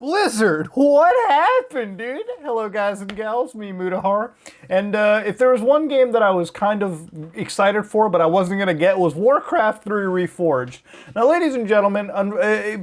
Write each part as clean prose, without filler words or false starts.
Blizzard, what happened, dude? Hello, guys and gals, me, Mutahar. And if there was one game that I was kind of excited for, but I wasn't going to get, was Warcraft 3 Reforged. Now, ladies and gentlemen,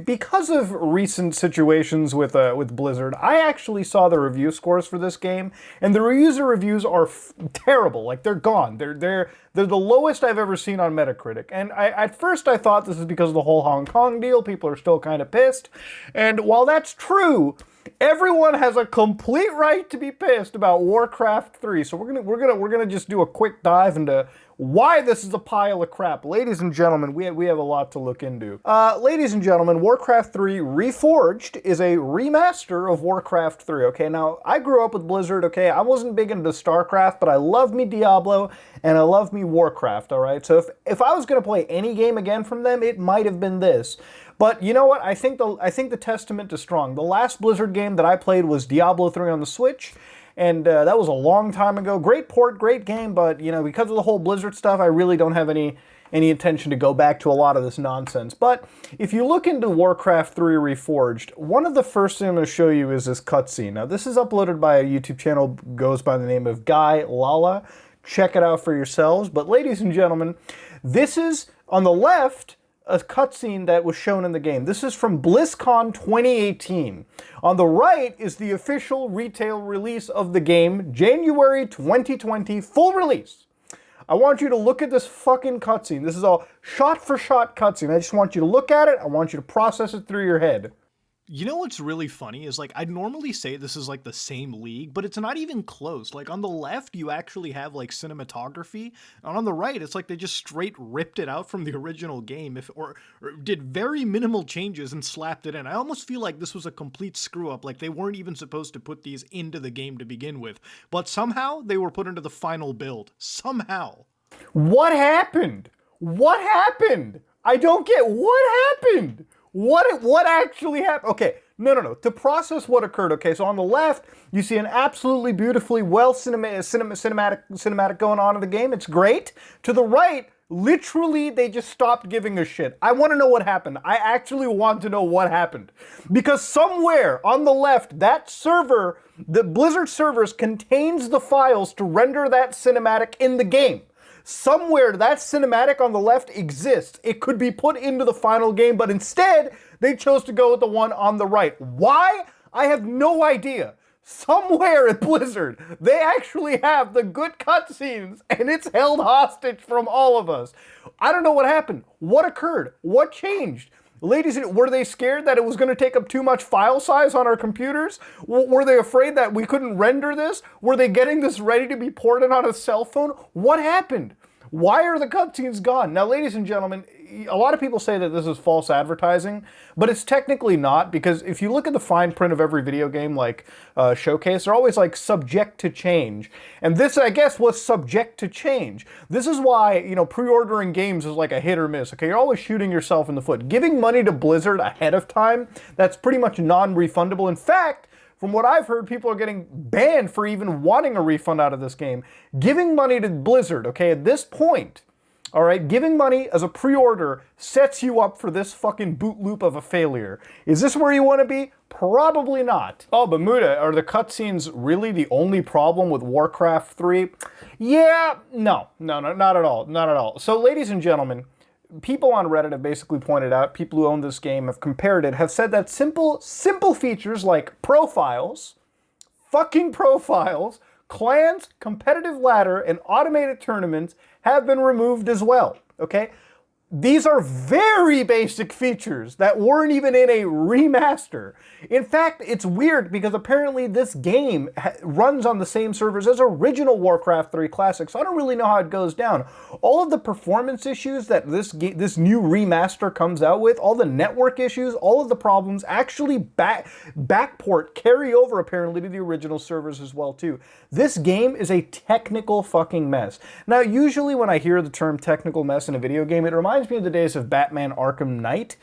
because of recent situations with Blizzard, I actually saw the review scores for this game, and the user reviews are terrible. Like, they're gone. They're the lowest I've ever seen on Metacritic. And at first I thought this is because of the whole Hong Kong deal. People are still kind of pissed. And while that's true, everyone has a complete right to be pissed about Warcraft 3. So we're gonna just do a quick dive into why this is a pile of crap. Ladies and gentlemen, we have a lot to look into. Ladies and gentlemen, Warcraft 3 Reforged is a remaster of Warcraft 3, okay? Now, I grew up with Blizzard, okay? I wasn't big into StarCraft, but I love me Diablo, and I love me Warcraft, alright? So if I was gonna play any game again from them, it might have been this. But you know what? I think the testament is strong. The last Blizzard game that I played was Diablo 3 on the Switch, and that was a long time ago. Great port, great game, but you know, because of the whole Blizzard stuff, I really don't have any intention to go back to a lot of this nonsense. But if you look into Warcraft 3 Reforged, one of the first things I'm going to show you is this cutscene. Now, this is uploaded by a YouTube channel, goes by the name of Guy Lala. Check it out for yourselves. But ladies and gentlemen, this is, on the left, a cutscene that was shown in the game. This is from BlizzCon 2018. On the right is the official retail release of the game, January 2020, full release. I want you to look at this fucking cutscene. This is a shot-for-shot cutscene. I just want you to look at it. I want you to process it through your head. You know what's really funny is, like, I'd normally say this is like the same league, but it's not even close. Like, on the left, you actually have like cinematography, and on the right, it's like they just straight ripped it out from the original game, or did very minimal changes and slapped it in. I almost feel like this was a complete screw up. Like, they weren't even supposed to put these into the game to begin with, but somehow they were put into the final build. Somehow. What happened? What happened? I don't get what happened. What actually happened? Okay, no. To process what occurred, okay, so on the left, you see an absolutely beautifully well cinematic going on in the game. It's great. To the right, literally, they just stopped giving a shit. I want to know what happened. I actually want to know what happened. Because somewhere on the left, that server, the Blizzard servers, contains the files to render that cinematic in the game. Somewhere that cinematic on the left exists. It could be put into the final game, but instead, they chose to go with the one on the right. Why? I have no idea. Somewhere at Blizzard, they actually have the good cutscenes, and it's held hostage from all of us. I don't know what happened. What occurred? What changed? Ladies, were they scared that it was going to take up too much file size on our computers? Were they afraid that we couldn't render this? Were they getting this ready to be ported on a cell phone? What happened? Why are the cutscenes gone? Now, ladies and gentlemen, a lot of people say that this is false advertising, but it's technically not, because if you look at the fine print of every video game, like Showcase, they're always like subject to change. And this, I guess, was subject to change. This is why, you know, pre-ordering games is like a hit or miss, okay? You're always shooting yourself in the foot. Giving money to Blizzard ahead of time, that's pretty much non-refundable. In fact, from what I've heard, people are getting banned for even wanting a refund out of this game. Giving money to Blizzard, okay, at this point, all right, giving money as a pre-order sets you up for this fucking boot loop of a failure. Is this where you want to be? Probably not. Oh, but Muda, are the cutscenes really the only problem with Warcraft 3? Yeah, no, not at all, not at all. So, ladies and gentlemen, people on Reddit have basically pointed out, people who own this game have compared it, have said that simple features like profiles, fucking profiles, clans, competitive ladder, and automated tournaments have been removed as well, okay? These are very basic features that weren't even in a remaster. In fact, it's weird because apparently this game runs on the same servers as original Warcraft 3 Classic, so I don't really know how it goes down. All of the performance issues that this new remaster comes out with, all the network issues, all of the problems actually backport, carry over apparently to the original servers as well too. This game is a technical fucking mess. Now, usually when I hear the term technical mess in a video game, it reminds me of the days of Batman Arkham Knight,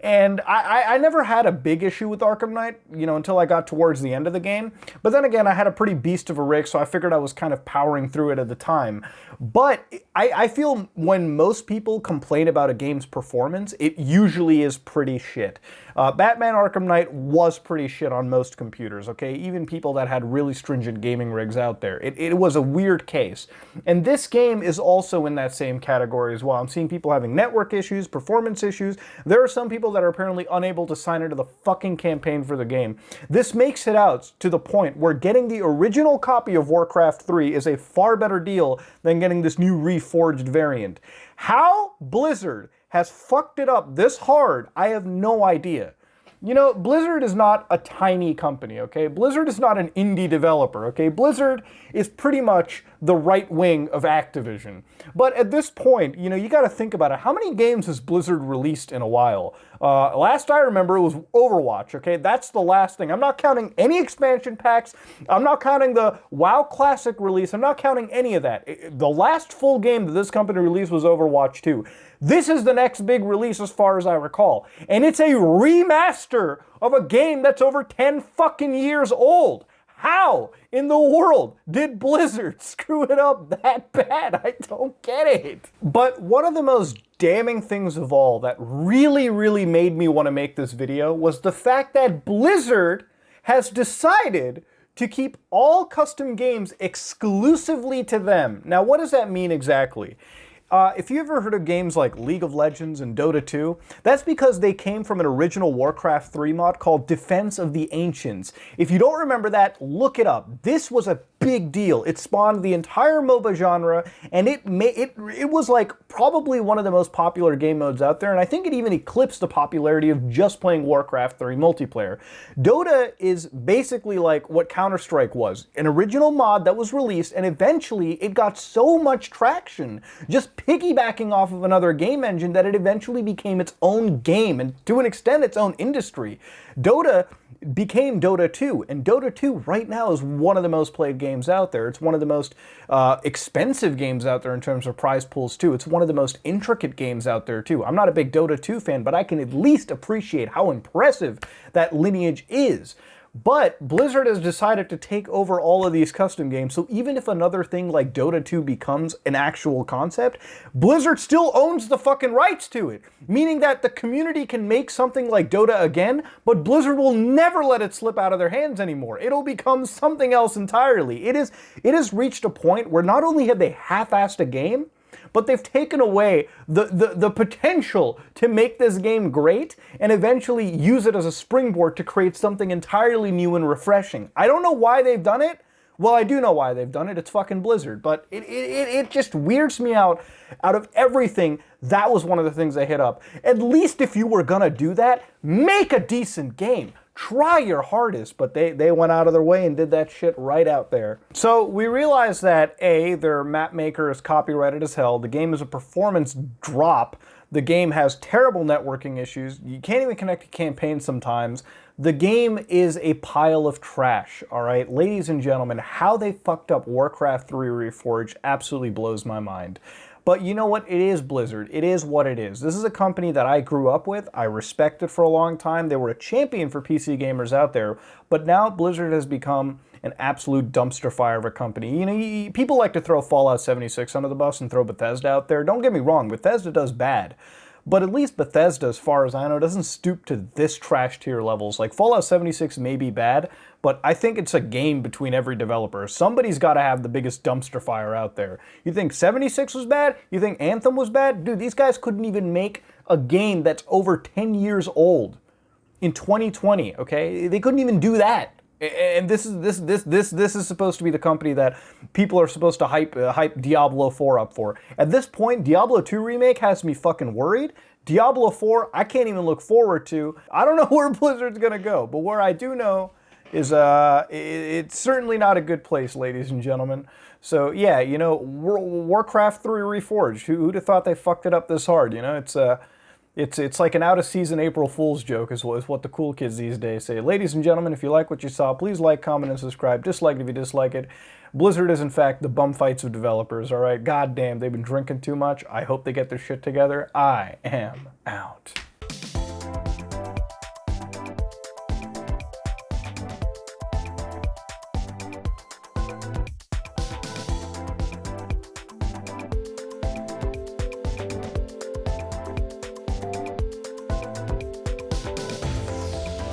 And I never had a big issue with Arkham Knight, you know, until I got towards the end of the game. But then again, I had a pretty beast of a rig, so I figured I was kind of powering through it at the time. But I feel when most people complain about a game's performance, it usually is pretty shit. Batman Arkham Knight was pretty shit on most computers, okay? Even people that had really stringent gaming rigs out there. It was a weird case. And this game is also in that same category as well. I'm seeing people having network issues, performance issues. There are some people that are apparently unable to sign into the fucking campaign for the game. This makes it out to the point where getting the original copy of Warcraft 3 is a far better deal than getting this new reforged variant. How Blizzard has fucked it up this hard, I have no idea. You know, Blizzard is not a tiny company, okay? Blizzard is not an indie developer, okay? Blizzard is pretty much the right wing of Activision. But at this point, you know, you gotta think about it. How many games has Blizzard released in a while? Last I remember, it was Overwatch, okay? That's the last thing. I'm not counting any expansion packs. I'm not counting the WoW Classic release. I'm not counting any of that. The last full game that this company released was Overwatch 2. This is the next big release as far as I recall. And it's a remaster of a game that's over 10 fucking years old. How in the world did Blizzard screw it up that bad? I don't get it. But one of the most damning things of all that really made me want to make this video was the fact that Blizzard has decided to keep all custom games exclusively to them. Now, what does that mean exactly? If you ever heard of games like League of Legends and Dota 2, that's because they came from an original Warcraft 3 mod called Defense of the Ancients. If you don't remember that, look it up. This was a big deal. It spawned the entire MOBA genre, and it was like probably one of the most popular game modes out there, and I think it even eclipsed the popularity of just playing Warcraft 3 multiplayer. Dota is basically like what Counter-Strike was, an original mod that was released, and eventually it got so much traction, just piggybacking off of another game engine, that it eventually became its own game, and to an extent its own industry. Dota became Dota 2, and Dota 2 right now is one of the most played games out there. It's one of the most expensive games out there in terms of prize pools too. It's one of the most intricate games out there too. I'm not a big Dota 2 fan, but I can at least appreciate how impressive that lineage is. But Blizzard has decided to take over all of these custom games, so even if another thing like Dota 2 becomes an actual concept, Blizzard still owns the fucking rights to it. Meaning that the community can make something like Dota again, but Blizzard will never let it slip out of their hands anymore. It'll become something else entirely. It has reached a point where not only have they half-assed a game, but they've taken away the potential to make this game great and eventually use it as a springboard to create something entirely new and refreshing. I don't know why they've done it. Well, I do know why they've done it. It's fucking Blizzard. But it just weirds me out. Out of everything, that was one of the things they hit up. At least if you were gonna do that, make a decent game. Try your hardest, but they went out of their way and did that shit right out there. So we realized that A, their map maker is copyrighted as hell, the game is a performance drop, the game has terrible networking issues, you can't even connect to campaigns sometimes, the game is a pile of trash, alright? Ladies and gentlemen, how they fucked up Warcraft 3 Reforged absolutely blows my mind. But you know what? It is Blizzard. It is what it is. This is a company that I grew up with. I respected for a long time. They were a champion for PC gamers out there. But now Blizzard has become an absolute dumpster fire of a company. You know, people like to throw Fallout 76 under the bus and throw Bethesda out there. Don't get me wrong, Bethesda does bad. But at least Bethesda, as far as I know, doesn't stoop to this trash tier levels. Like, Fallout 76 may be bad, but I think it's a game between every developer. Somebody's got to have the biggest dumpster fire out there. You think 76 was bad? You think Anthem was bad? Dude, these guys couldn't even make a game that's over 10 years old in 2020, okay? They couldn't even do that. And this is supposed to be the company that people are supposed to hype Diablo 4 up for. At this point, Diablo 2 Remake has me fucking worried. Diablo 4, I can't even look forward to. I don't know where Blizzard's gonna go, but where I do know is it's certainly not a good place, ladies and gentlemen. So yeah, you know, Warcraft 3 Reforged. Who'd have thought they fucked it up this hard? You know, it's like an out-of-season April Fool's joke is what the cool kids these days say. Ladies and gentlemen, if you like what you saw, please like, comment, and subscribe. Dislike it if you dislike it. Blizzard is, in fact, the bum fights of developers, all right? God damn, they've been drinking too much. I hope they get their shit together. I am out.